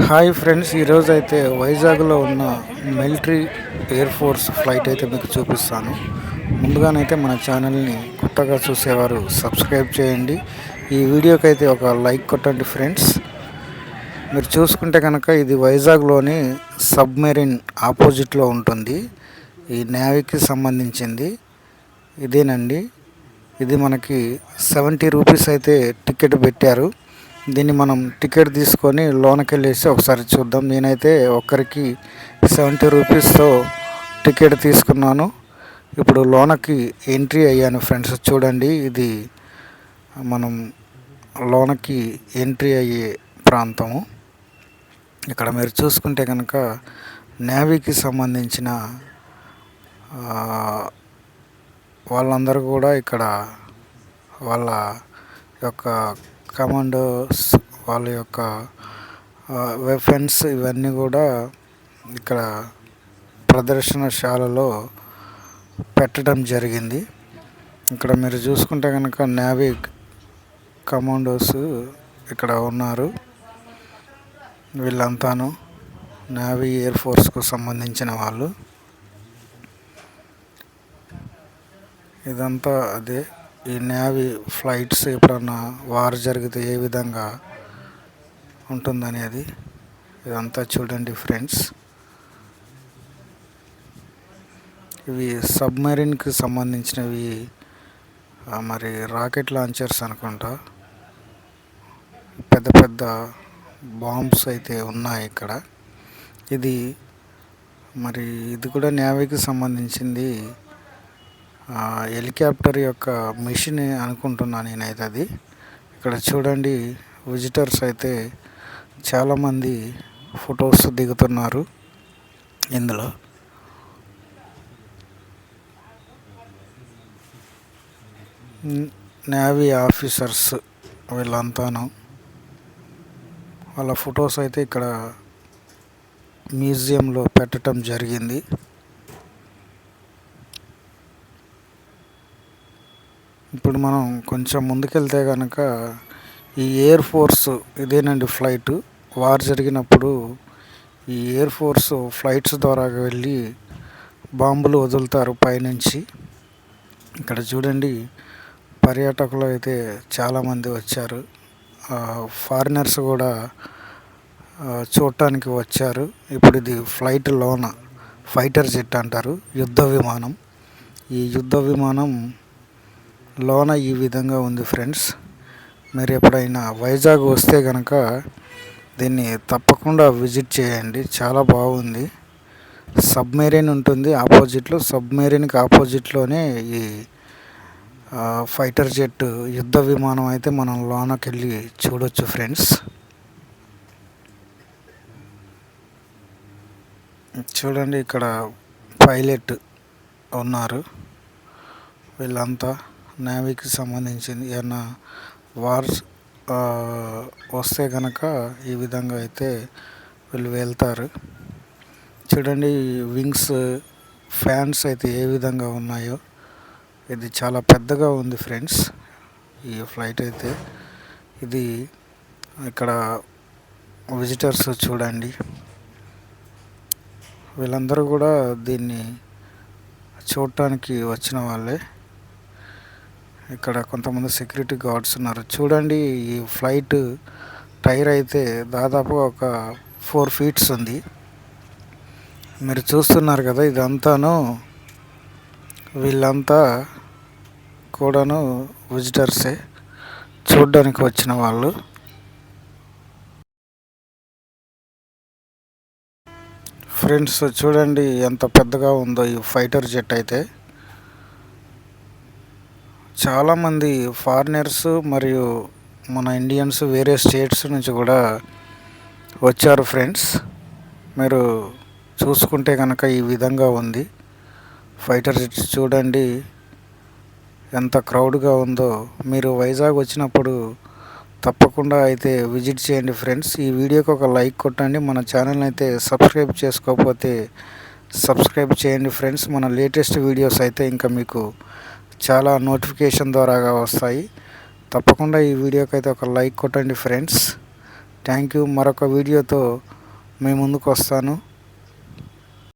Hi friends, ఈరోజు అయితే వైజాగ్లో ఉన్న మిలిటరీ ఎయిర్ ఫోర్స్ ఫ్లైట్ అయితే మీకు చూపిస్తాను. ముందుగానైతే మన ఛానల్ని కొత్తగా చూసేవారు సబ్స్క్రైబ్ చేయండి. ఈ వీడియోకి అయితే ఒక లైక్ కొట్టండి ఫ్రెండ్స్. మీరు చూసుకుంటే కనుక ఇది వైజాగ్లోని సబ్మెరీన్ ఆపోజిట్లో ఉంటుంది. ఈ నేవీకి సంబంధించింది ఇదేనండి. ఇది మనకి 70 రూపీస్ అయితే టికెట్ పెట్టారు. దీన్ని మనం టికెట్ తీసుకొని లోనకి వెళ్ళేసి ఒకసారి చూద్దాం. నేనైతే ఒక్కరికి 70 రూపీస్తో టికెట్ తీసుకున్నాను. ఇప్పుడు లోనకి ఎంట్రీ అయ్యాను ఫ్రెండ్స్. చూడండి, ఇది మనం లోనకి ఎంట్రీ అయ్యే ప్రాంతము. ఇక్కడ మీరు చూసుకుంటే కనుక నేవీకి సంబంధించిన వాళ్ళందరూ కూడా ఇక్కడ వాళ్ళ యొక్క కమాండోస్, వాళ్ళ యొక్క వెపన్స్ ఇవన్నీ కూడా ఇక్కడ ప్రదర్శనశాలలో పెట్టడం జరిగింది. ఇక్కడ మీరు చూసుకుంటే కనుక నేవీ కమాండోస్ ఇక్కడ ఉన్నారు. వీళ్ళంతాను నేవీ ఎయిర్ ఫోర్స్కు సంబంధించిన వాళ్ళు. ఇదంతా అదే ఈ నేవీ ఫ్లైట్స్ ఎప్పుడన్నా వార్ జరిగితే ఏ విధంగా ఉంటుందనేది ఇదంతా చూడండి ఫ్రెండ్స్. ఇవి సబ్మెరీన్కి సంబంధించినవి, మరి రాకెట్ లాంచర్స్ అనుకుంటా. పెద్ద పెద్ద బాంబ్స్ అయితే ఉన్నాయి ఇక్కడ. ఇది కూడా నేవీకి సంబంధించింది. హెలికాప్టర్ యొక్క మిషన్ అనుకుంటున్నాను నేనైతే అది. ఇక్కడ చూడండి, విజిటర్స్ అయితే చాలామంది ఫొటోస్ దిగుతున్నారు ఇందులో. నేవీ ఆఫీసర్స్ వీళ్ళంతాను, వాళ్ళ ఫొటోస్ అయితే ఇక్కడ మ్యూజియంలో పెట్టడం జరిగింది. ఇప్పుడు మనం కొంచెం ముందుకెళ్తే కనుక ఈ ఎయిర్ ఫోర్స్ ఇదేనండి ఫ్లైట్. వార్ జరిగినప్పుడు ఈ ఎయిర్ ఫోర్స్ ఫ్లైట్స్ ద్వారా వెళ్ళి బాంబులు వదులుతారు పైనుంచి. ఇక్కడ చూడండి, పర్యాటకులు అయితే చాలామంది వచ్చారు. ఫారినర్స్ కూడా చూడటానికి వచ్చారు. ఇప్పుడు ఇది ఫ్లైట్ లోన ఫైటర్ జెట్ అంటారు, యుద్ధ విమానం. ఈ యుద్ధ విమానం లోన ఈ విధంగా ఉంది ఫ్రెండ్స్. మీరు ఎప్పుడైనా వైజాగ్ వస్తే కనుక దీన్ని తప్పకుండా విజిట్ చేయండి. చాలా బాగుంది. సబ్మెరీన్ ఉంటుంది ఆపోజిట్లో. సబ్మెరీన్కి ఆపోజిట్లోనే ఈ ఫైటర్ జెట్ యుద్ధ విమానం అయితే మనం లోనకి వెళ్ళి చూడొచ్చు ఫ్రెండ్స్. చూడండి, ఇక్కడ పైలట్ ఉన్నారు. వీళ్ళంతా నేవీకి సంబంధించింది. ఏమన్నా వార్స్ వస్తే కనుక ఈ విధంగా అయితే వీళ్ళు వెళ్తారు. చూడండి, వింగ్స్ ఫ్యాన్స్ అయితే ఏ విధంగా ఉన్నాయో. ఇది చాలా పెద్దగా ఉంది ఫ్రెండ్స్ ఈ ఫ్లైట్ అయితే. ఇది ఇక్కడ విజిటర్స్ చూడండి, వీళ్ళందరూ కూడా దీన్ని చూడటానికి వచ్చిన వాళ్ళే. ఇక్కడ కొంతమంది సెక్యూరిటీ గార్డ్స్ ఉన్నారు. చూడండి, ఈ ఫ్లైట్ టైర్ అయితే దాదాపు ఒక 4 feet ఉంది. మీరు చూస్తున్నారు కదా, ఇదంతాను వీళ్ళంతా కూడాను విజిటర్సే, చూడడానికి వచ్చిన వాళ్ళు. ఫ్రెండ్స్ చూడండి ఎంత పెద్దగా ఉందో ఈ ఫైటర్ జెట్ అయితే. చాలామంది ఫారినర్స్ మరియు మన ఇండియన్స్ వేరే స్టేట్స్ నుంచి కూడా వచ్చారు ఫ్రెండ్స్. మీరు చూసుకుంటే కనుక ఈ విధంగా ఉంది ఫైటర్ జెట్. చూడండి ఎంత క్రౌడ్గా ఉందో. మీరు వైజాగ్ వచ్చినప్పుడు తప్పకుండా అయితే విజిట్ చేయండి ఫ్రెండ్స్. ఈ వీడియోకి ఒక లైక్ కొట్టండి. మన ఛానల్ని అయితే సబ్స్క్రైబ్ చేసుకోకపోతే సబ్స్క్రైబ్ చేయండి ఫ్రెండ్స్. మన లేటెస్ట్ వీడియోస్ అయితే ఇంకా మీకు చాలా నోటిఫికేషన్ ద్వారాగా వస్తాయి. తప్పకుండా ఈ వీడియోకి అయితే ఒక లైక్ కొట్టండి ఫ్రెండ్స్. Thank you. మరొక వీడియోతో మీ ముందుకు వస్తాను.